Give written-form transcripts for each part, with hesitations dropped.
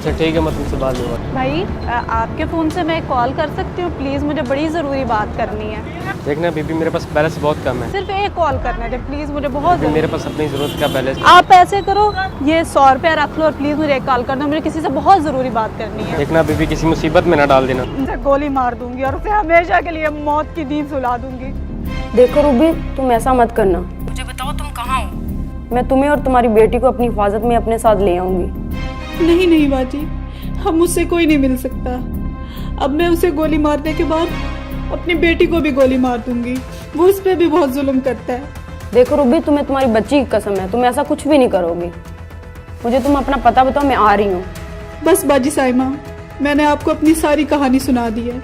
अच्छा ठीक है, मैं तुमसे बाद में बात। भाई आपके फ़ोन से मैं कॉल कर सकती हूँ प्लीज़, मुझे बड़ी ज़रूरी बात करनी है। देखना बीबी, मेरे पास बैलेंस बहुत कम है। सिर्फ एक कॉल करना है प्लीज़, मुझे बहुत बीबी, मेरे पास अपनी ज़रूरत का बैलेंस। आप ऐसे करो, ये 100 रुपया रख लो और प्लीज़ मुझे एक कॉल कर दो, मुझे किसी से बहुत ज़रूरी बात करनी है। देखना बीबी, किसी मुसीबत में ना डाल देना। उसे गोली मार दूंगी और उसे हमेशा के लिए मौत की नींद सुला दूंगी। देखो रूबी, तुम ऐसा मत करना। मुझे बताओ तुम कहाँ हो, मैं तुम्हें और तुम्हारी बेटी को अपनी हिफाजत में अपने साथ ले आऊंगी। नहीं नहीं बाजी, अब मुझसे कोई नहीं मिल सकता। अब मैं उसे गोली मारने के बाद अपनी बेटी को भी गोली मार दूंगी, वो उस पर भी बहुत जुल्म करता है। देखो रूबी, तुम्हें तुम्हारी बच्ची की कसम है, तुम ऐसा कुछ भी नहीं करोगी। मुझे तुम अपना पता बताओ, मैं आ रही हूँ। बस बाजी साइमा, मैंने आपको अपनी सारी कहानी सुना दी है।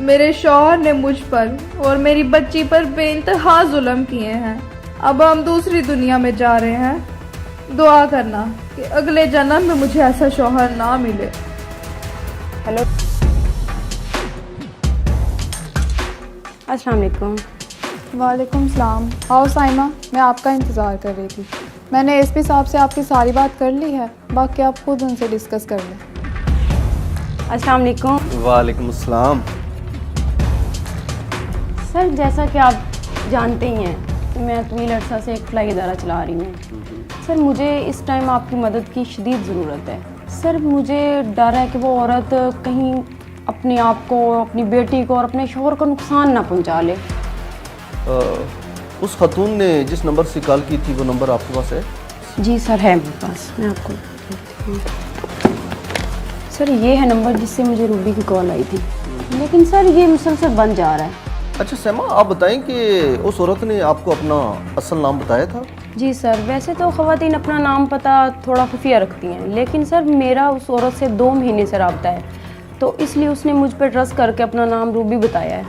मेरे शौहर ने मुझ पर और मेरी बच्ची पर बेइंतहा जुल्म किए हैं। अब हम दूसरी दुनिया में जा रहे हैं। दुआ करना कि अगले जन्म में मुझे ऐसा शौहर ना मिले। हेलो, अस्सलाम वालेकुम। वालेकुम सलाम। आओ साइमा, मैं आपका इंतज़ार कर रही थी। मैंने एसपी साहब से आपकी सारी बात कर ली है, बाकी आप खुद उनसे डिस्कस कर लें। अस्सलाम वालेकुम। वालेकुम अस्सलाम। सर, जैसा कि आप जानते ही हैं, मैं तवील अरसा से एक फ्लाई इदारा चला रही हूँ। सर, मुझे इस टाइम आपकी मदद की शदीद ज़रूरत है। सर, मुझे डर है कि वो औरत कहीं अपने आप को, अपनी बेटी को और अपने शौहर को नुकसान ना पहुँचा ले। उस खतून ने जिस नंबर से कॉल की थी, वो नंबर आपके पास है? जी सर, है मेरे पास, मैं आपको देती हूँ। सर, ये है नंबर जिससे मुझे रूबी की कॉल आई थी, लेकिन सर ये मुसलसल बंद जा रहा है। अच्छा सैमा, आप बताएं कि उस औरत ने आपको अपना असल नाम बताया था? जी सर, वैसे तो ख़वातीन अपना नाम पता थोड़ा खुफिया रखती हैं, लेकिन सर मेरा उस औरत से 2 महीने से रब्ता है, तो इसलिए उसने मुझ पर ट्रस्ट करके अपना नाम रूबी बताया है।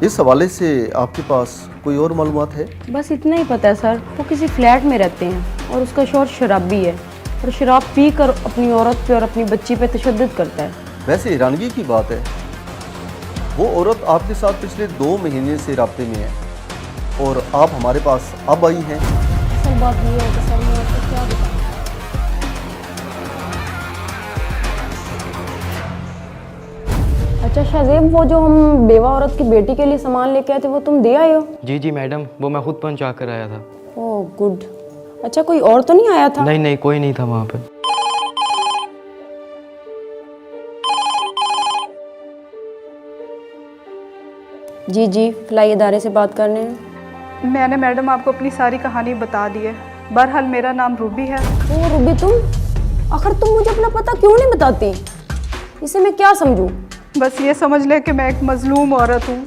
इस हवाले से आपके पास कोई और मालूमात है? बस इतना ही पता है सर, वो किसी फ्लैट में रहते हैं और उसका शौहर शराबी है और शराब पी कर अपनी औरत पे और अपनी बच्ची पे तशद्दुद करता है। वैसे हैरानगी की बात है, वो औरत आपके साथ पिछले 2 महीने से राब्ते में है और आप हमारे पास अब आई हैं। असल बात ये है कि सर मैं आपको क्या बताऊं। अच्छा शाहजेब, वो जो हम बेवा औरत की बेटी के लिए सामान लेके आए थे, वो तुम दे आए हो? जी जी मैडम, वो मैं खुद पहुंचा कर आया था। Oh good. अच्छा, कोई और तो नहीं आया था? नहीं नहीं, कोई नहीं था वहाँ पे। जी जी, फ्लाई इदारे से बात कर रहे हैं। मैंने मैडम आपको अपनी सारी कहानी बता दी है। बहरहाल मेरा नाम रूबी है। ओह रूबी, तुम आखिर तुम मुझे अपना पता क्यों नहीं बताती? इसे मैं क्या समझूं? बस ये समझ ले कि मैं एक मजलूम औरत हूँ।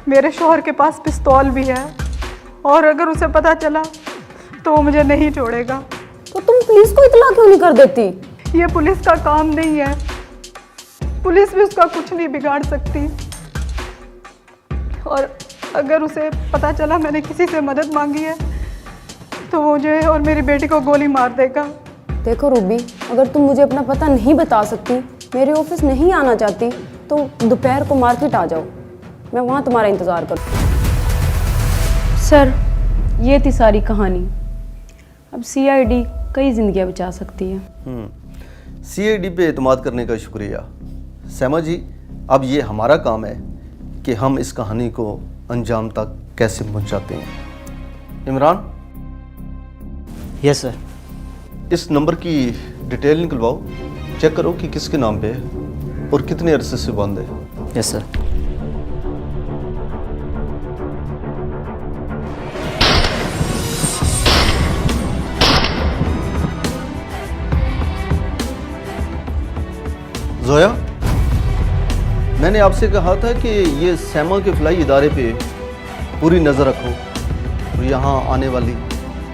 मेरे शौहर के पास पिस्तौल भी है और अगर उसे पता चला तो वो मुझे नहीं छोड़ेगा। तो तुम पुलिस को इतला क्यों नहीं कर देती? ये पुलिस का काम नहीं है, पुलिस भी उसका कुछ नहीं बिगाड़ सकती। और अगर उसे पता चला मैंने किसी से मदद मांगी है तो वो मुझे और मेरी बेटी को गोली मार देगा। देखो रूबी, अगर तुम मुझे अपना पता नहीं बता सकती, मेरे ऑफिस नहीं आना चाहती, तो दोपहर को मार्केट आ जाओ, मैं वहाँ तुम्हारा इंतज़ार करूँ। सर, ये थी सारी कहानी। अब CID कई ज़िंदगियाँ बचा सकती है। CID पे एतमाद करने का शुक्रिया। सैमा जी, अब ये हमारा काम है कि हम इस कहानी को अंजाम तक कैसे पहुंचाते हैं। Imran, yes sir. इस नंबर की डिटेल निकलवाओ, चेक करो कि किसके नाम पे है और कितने अरसे से बंद है। Yes sir. जोया, मैंने आपसे कहा था कि ये सैमा के फ्लाई इदारे पे पूरी नज़र रखो और यहाँ आने वाली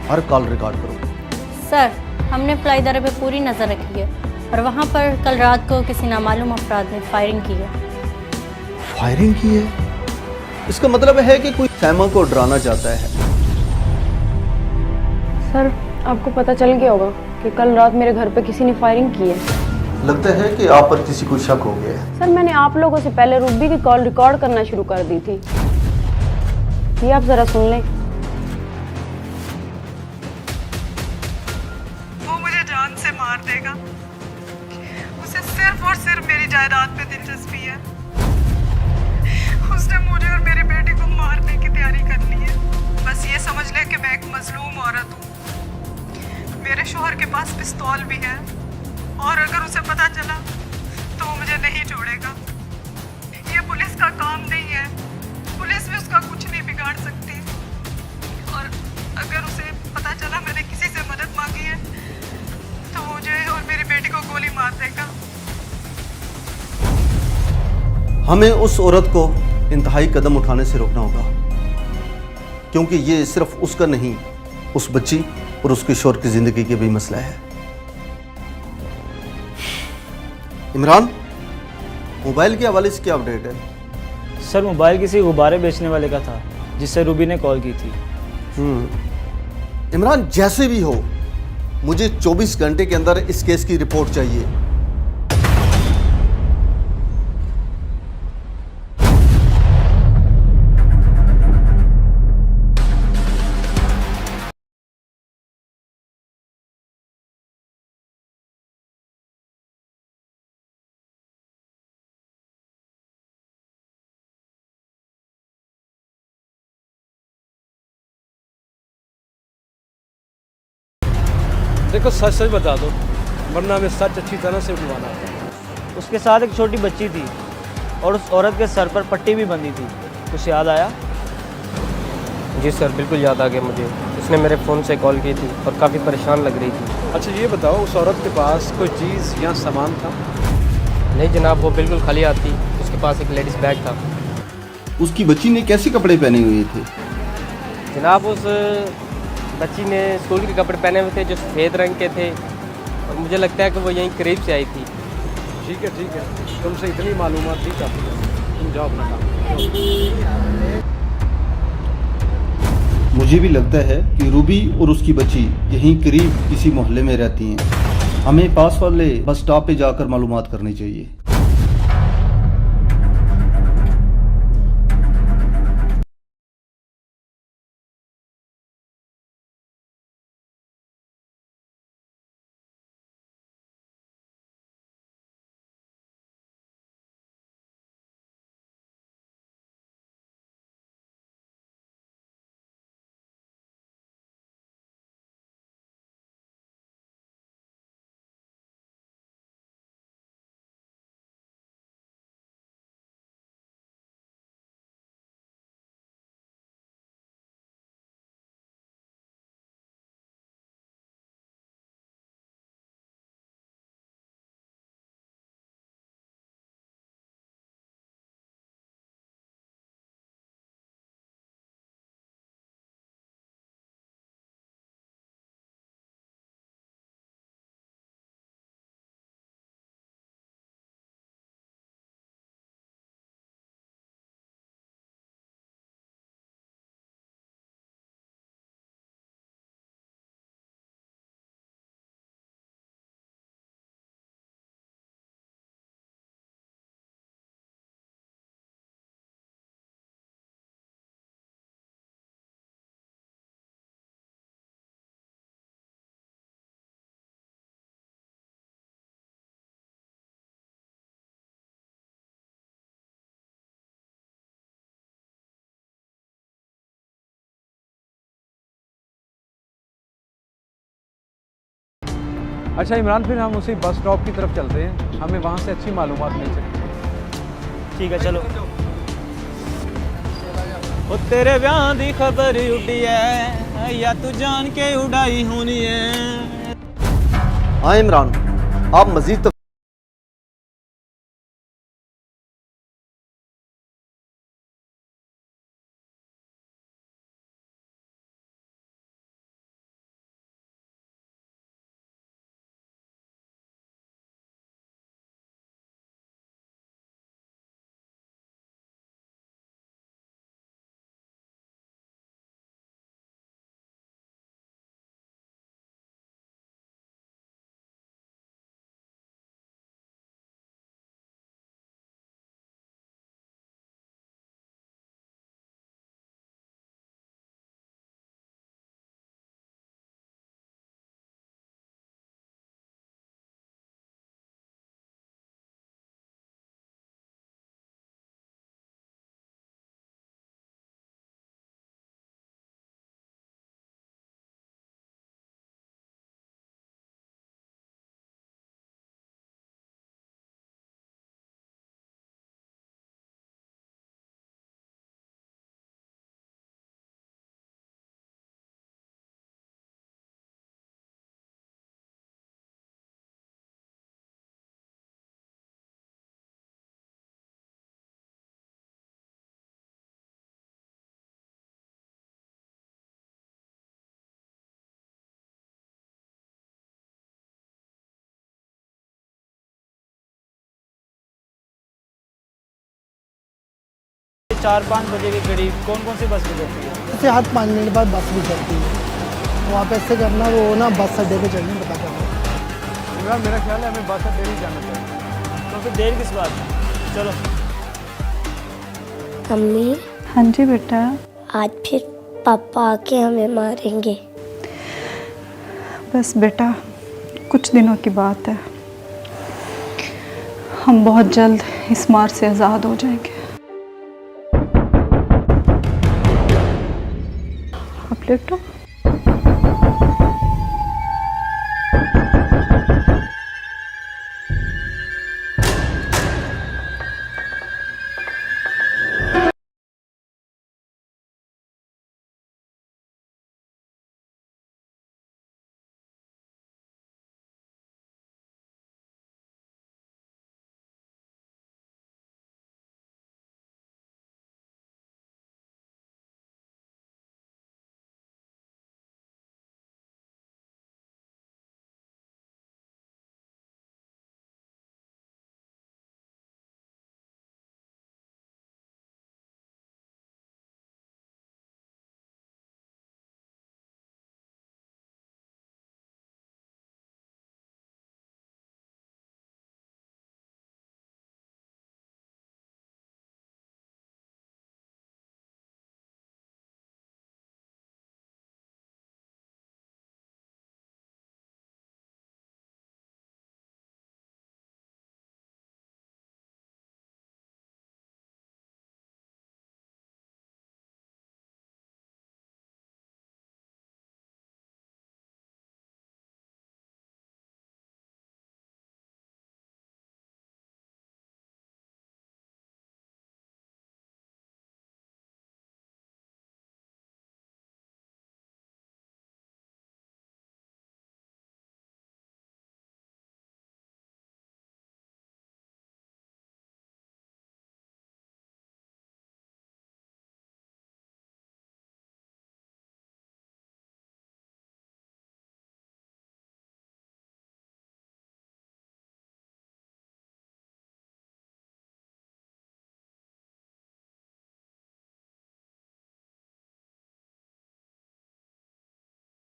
हर कॉल रिकॉर्ड करो। सर, हमने फ्लाई इदारे पे पूरी नज़र रखी है और वहाँ पर कल रात को किसी नामालूम अफराद ने फायरिंग की है। फायरिंग की है? इसका मतलब है कि कोई सैमा को डराना चाहता है। सर, आपको पता चल गया होगा कि कल रात मेरे घर पे किसी ने फायरिंग की है। लगता है कि आप पर किसी को शक हो गया है। सर, मैंने आप लोगों से पहले रूबी की कॉल रिकॉर्ड करना शुरू कर दी थी। ये आप ज़रा सुन लें। वो मुझे जान से मार देगा। सिर्फ और सिर्फ मेरी जायदाद पे दिलचस्पी है। उसने मुझे और मेरे बेटे को मारने की तैयारी कर ली है। बस ये समझ ले कि मैं एक मजलूम औरत हूँ। मेरे शौहर के पास पिस्तौल भी है और अगर उसे पता चला तो वो मुझे नहीं छोड़ेगा। ये पुलिस का काम नहीं है, पुलिस भी उसका कुछ नहीं बिगाड़ सकती। और अगर उसे पता चला मैंने किसी से मदद मांगी है तो मुझे और मेरी बेटी को गोली मार देगा। हमें उस औरत को इंतहाई कदम उठाने से रोकना होगा, क्योंकि ये सिर्फ उसका नहीं, उस बच्ची और उसके शौहर की जिंदगी के भी मसला है। इमरान, मोबाइल के हवाले से क्या अपडेट है? सर मोबाइल किसी गुब्बारे बेचने वाले का था जिससे रूबी ने कॉल की थी। इमरान, जैसे भी हो मुझे 24 घंटे के अंदर इस केस की रिपोर्ट चाहिए। देखो सच सच बता दो, वरना हमें सच अच्छी तरह से उठवाना है। उसके साथ एक छोटी बच्ची थी और उस औरत के सर पर पट्टी भी बंधी थी। कुछ याद आया? जी सर, बिल्कुल याद आ गया मुझे। उसने मेरे फ़ोन से कॉल की थी और काफ़ी परेशान लग रही थी। अच्छा ये बताओ, उस औरत के पास कोई चीज़ या सामान था? नहीं जनाब, वो बिल्कुल खाली आती। उसके पास एक लेडीज़ बैग था। उसकी बच्ची ने कैसे कपड़े पहने हुए थे? जनाब, उस बच्ची ने स्कूल के कपड़े पहने हुए थे जो सफ़ेद रंग के थे और मुझे लगता है कि वो यहीं करीब से आई थी। ठीक है, तुमसे इतनी मालूमात थी काफ़ी है। तुम जाओ अपना काम। मुझे भी लगता है कि रूबी और उसकी बच्ची यहीं करीब किसी मोहल्ले में रहती हैं। हमें पास वाले बस स्टॉप पे जाकर मालूमात करनी चाहिए। अच्छा इमरान, फिर हम उसी बस स्टॉप की तरफ चलते हैं। हमें वहाँ से अच्छी मालूमात मिल सकती। ठीक है चलो। ओ तेरे ब्याह दी खबर उड़ी है या तू जान के उड़ाई होनी है। हाँ इमरान, आप मजीद सुबह 4-5 बजे के करीब कौन कौन सी बस गुजरती है? ऐसे 8-5 मिनट बाद बस भी चलती है। वहाँ पे ऐसे करना, वो ना बस अड्डे पे चलने पता करना। इमरान मेरा ख्याल है हमें बस अड्डे ही जाना चाहिए। तो फिर देर किस बात है? चलो। मम्मी, हाँ जी बेटा। आज फिर पापा आके हमें मारेंगे। बस बेटा कुछ दिनों की बात है, हम बहुत जल्द इस मार से आज़ाद हो जाएंगे। अब लेटो।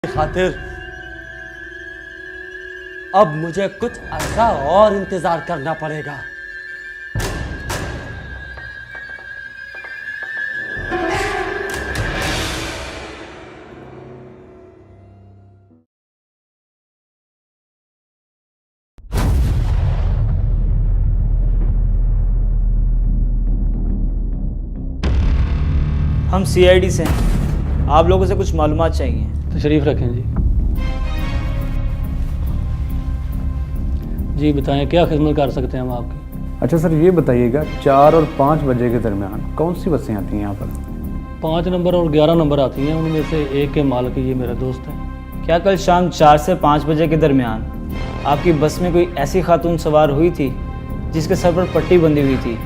खातिर अब मुझे कुछ अर्सा और इंतजार करना पड़ेगा। हम CID से हैं, आप लोगों से कुछ मालूमात चाहिए। तशरीफ़ रखें जी। जी बताएं क्या खिदमत कर सकते हैं हम आपकी। अच्छा सर ये बताइएगा 4 और 5 बजे के दरमियान कौन सी बसें आती हैं यहाँ पर? 5 नंबर और 11 नंबर आती हैं, उनमें से एक के मालिक ये मेरा दोस्त है। क्या कल शाम 4 से 5 बजे के दरमियान आपकी बस में कोई ऐसी खातून सवार हुई थी जिसके सर पर पट्टी बंधी हुई थी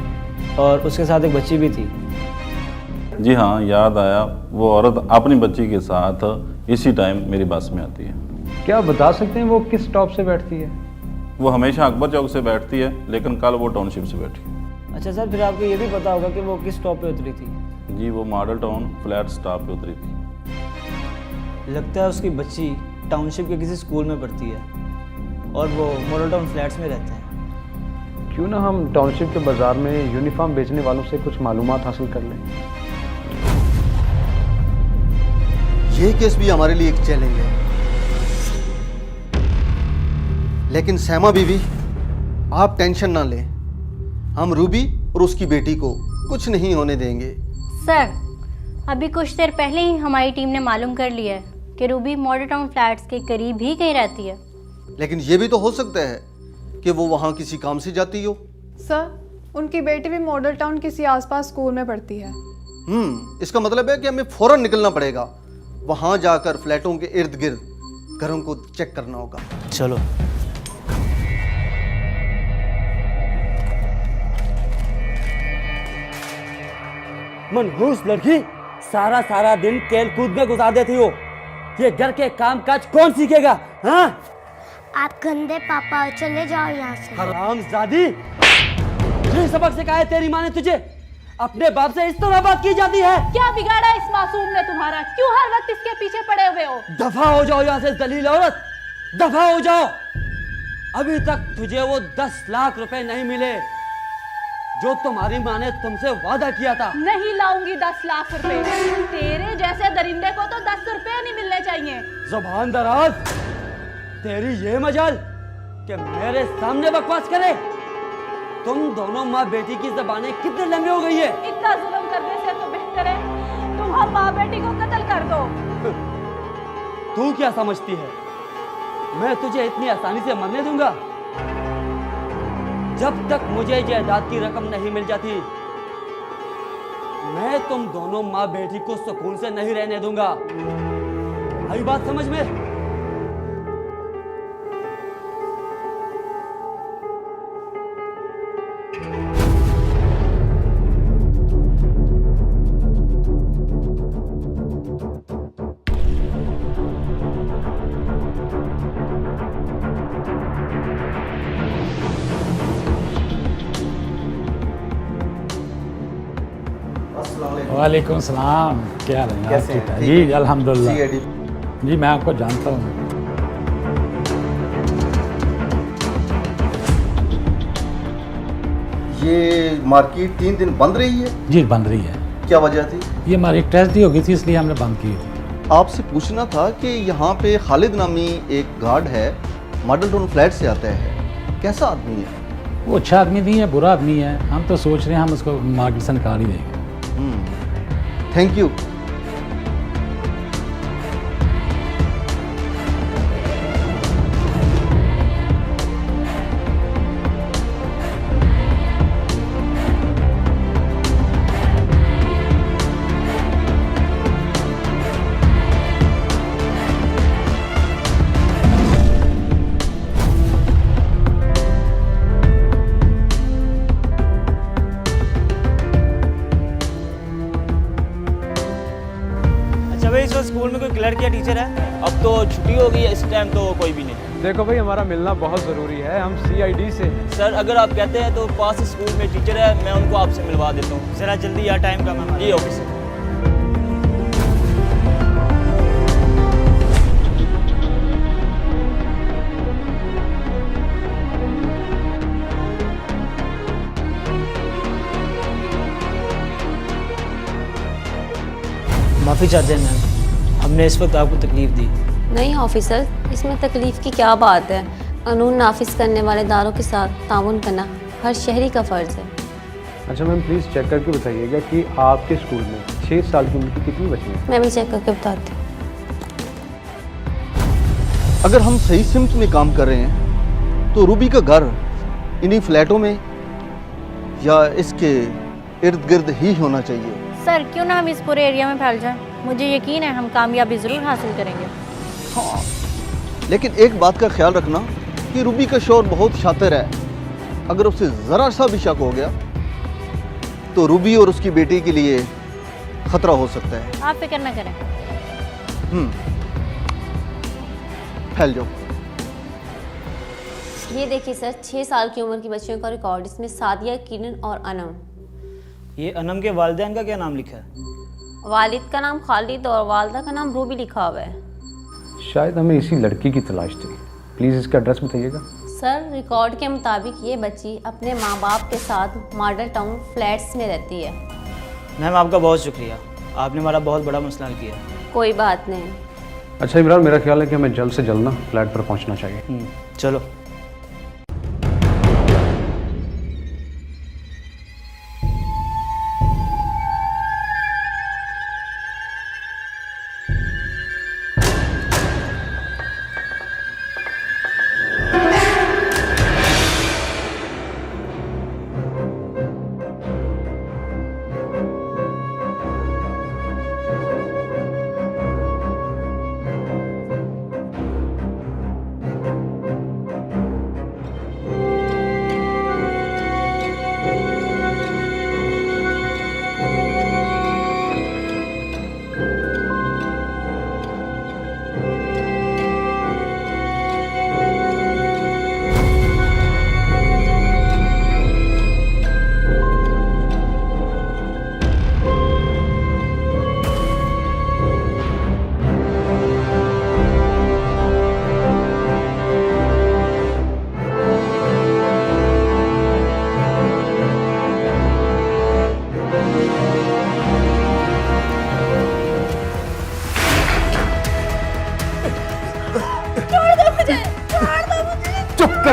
और उसके साथ एक बच्ची भी थी? जी हाँ, याद आया। वो औरत अपनी बच्ची के साथ इसी टाइम मेरी बस में आती है। क्या आप बता सकते हैं वो किस स्टॉप से बैठती है? वो हमेशा अकबर चौक से बैठती है, लेकिन कल वो टाउनशिप से बैठी। अच्छा सर, फिर आपको ये भी पता होगा कि वो किस स्टॉप पे उतरी थी? जी वो मॉडल टाउन फ्लैट स्टॉप पे उतरी थी। लगता है उसकी बच्ची टाउनशिप के किसी स्कूल में पढ़ती है और वो मॉडल टाउन फ्लैट्स में रहते हैं। क्यों ना हम टाउनशिप के बाज़ार में यूनिफॉर्म बेचने वालों से कुछ मालूमात हासिल कर लें। ये केस भी हमारे लिए एक चैलेंज है, लेकिन सैमा बीवी आप टेंशन ना लें, हम रूबी और उसकी बेटी को कुछ नहीं होने देंगे। सर, अभी कुछ देर पहले ही हमारी टीम ने मालूम कर लिया है कि रूबी मॉडल टाउन फ्लैट्स के करीब ही कहीं रहती है। लेकिन ये भी तो हो सकता है कि वो वहाँ किसी काम से जाती हो। सर, उनकी बेटी भी मॉडल टाउन किसी आसपास स्कूल में पढ़ती है। इसका मतलब है कि हमें फौरन निकलना पड़ेगा, वहाँ जाकर फ्लैटों के इर्द गिर्द घरों को चेक करना होगा। चलो। मनहूस लड़की, सारा दिन खेल कूद में गुजार देती हो। ये घर के काम काज कौन सीखेगा? हाँ? आप गंदे पापा, चले जाओ यहाँ से। हरामजादी, ये सबक सिखाया तेरी माँ ने तुझे? अपने बाप से इस तरह बात की जाती है? क्या बिगाड़ा इस मासूम ने तुम्हारा? क्यों हर वक्त इसके पीछे पड़े हुए हो? दफा हो जाओ यहाँ से दलील औरत, दफा हो जाओ। अभी तक तुझे वो 10 लाख रुपए नहीं मिले जो तुम्हारी माँ ने तुमसे वादा किया था। नहीं लाऊंगी 10 लाख रुपए। तेरे जैसे दरिंदे को तो 10 रुपए नहीं मिलने चाहिए। जुबान दराज, तेरी ये मजाल कि मेरे सामने बकवास करे। तुम दोनों माँ बेटी की जबानें कितने लंबी हो गई है। इतना जुल्म करने से तो बेहतर है तुम हम माँ बेटी को कत्ल कर दो। तू क्या समझती है मैं तुझे इतनी आसानी से मरने दूंगा? जब तक मुझे जायदाद की रकम नहीं मिल जाती मैं तुम दोनों माँ बेटी को सुकून से नहीं रहने दूंगा। आई बात समझ में? वालेकुम सलाम, क्या हाल है? कैसे हैं? आप ठीक ठीक हैं? जी है। अल्हम्दुलिल्लाह। CID जी मैं आपको जानता हूँ। ये मार्केट 3 दिन बंद रही है? जी बंद रही है। क्या वजह थी? ये हमारी ट्रेजडी हो गई थी इसलिए हमने बंद की थी। आपसे पूछना था कि यहाँ पे खालिद नामी एक गार्ड है, मॉडल टाउन फ्लैट से आता है, कैसा आदमी है? वो अच्छा आदमी नहीं है, बुरा आदमी है। हम तो सोच रहे हैं हम उसको मार्केट से निकाल ही देंगे। Thank you. स्कूल में कोई क्लर्क या टीचर है? अब तो छुट्टी हो गई है, इस टाइम तो कोई भी नहीं। देखो भाई, हमारा मिलना बहुत ज़रूरी है, हम CID से हैं। सर अगर आप कहते हैं तो पास स्कूल में टीचर है, मैं उनको आपसे मिलवा देता हूँ। ज़रा जल्दी यार, टाइम कम है। जी ओके सर। माफ़ी चाहते हैं मैम, हमने इस वक्त आपको तकलीफ़ दी। नहीं ऑफिसर, इसमें तकलीफ़ की क्या बात है। कानून नाफिज करने वाले इदारों के साथ ताउन करना हर शहरी का फ़र्ज़ है। अच्छा मैम, प्लीज़ चेक करके बताइएगा कि आपके स्कूल में 6 साल की उम्र की कितनी बच्ची हैं? मैं भी चेक करके बताती हूँ। अगर हम सही सिमत में काम कर रहे हैं तो रूबी का घर इन्हीं फ्लैटों में या इसके इर्द गिर्द ही होना चाहिए। सर क्यों ना हम इस पूरे एरिया में फैल जाएं? मुझे यकीन है हम कामयाबी ज़रूर हासिल करेंगे। हाँ, लेकिन एक बात का ख्याल रखना कि रूबी का शौहर बहुत शातिर है। अगर उसे ज़रा सा भी शक हो गया तो रूबी और उसकी बेटी के लिए खतरा हो सकता है। आप फिक्र न करें। फैल जाओ। ये देखिए सर, 6 साल की उम्र की बच्चियों का रिकॉर्ड। इसमें सादिया, किरण और अनम। ये अनम के वालिदैन का क्या नाम लिखा है? वालिद का नाम खालिद और वालदा का नाम रूबी लिखा हुआ है। शायद हमें इसी लड़की की तलाश थी। प्लीज़ इसका एड्रेस बताइएगा। सर रिकॉर्ड के मुताबिक ये बच्ची अपने माँ बाप के साथ मॉडल टाउन फ्लैट्स में रहती है। मैम आपका बहुत शुक्रिया, आपने हमारा बहुत बड़ा मसला हल किया। कोई बात नहीं। अच्छा इमरान, मेरा ख्याल है कि हमें जल्द से जल्द ना फ्लैट पर पहुंचना चाहिए। चलो।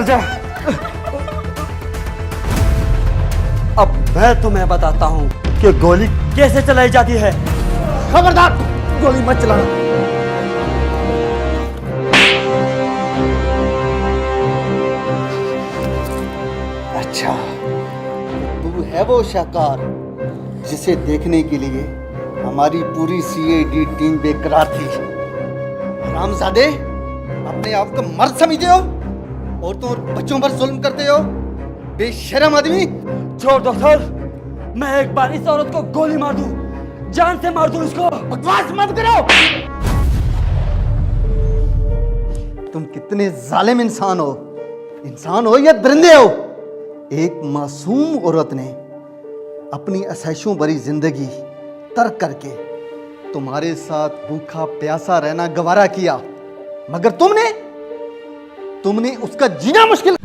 कर जा। अब मैं तुम्हें बताता हूँ कि गोली कैसे चलाई जाती है। खबरदार, गोली मत चलाना। अच्छा, तू है वो शाहकार जिसे देखने के लिए हमारी पूरी सीआईडी टीम बेकरार थी। हरामजादे, अपने आप को मर्द समझते हो और तुम बच्चों पर जुल्म करते हो, बेशरम आदमी। छोड़ दो सर, मैं एक बार इस औरत को गोली मार दूं, जान से मार दूं इसको। बकवास मत करो। तुम कितने जालिम इंसान हो या दरिंदे हो। एक मासूम औरत ने अपनी असहशों भरी जिंदगी तर्क करके तुम्हारे साथ भूखा प्यासा रहना गवारा किया, मगर तुमने उसका जीना मुश्किल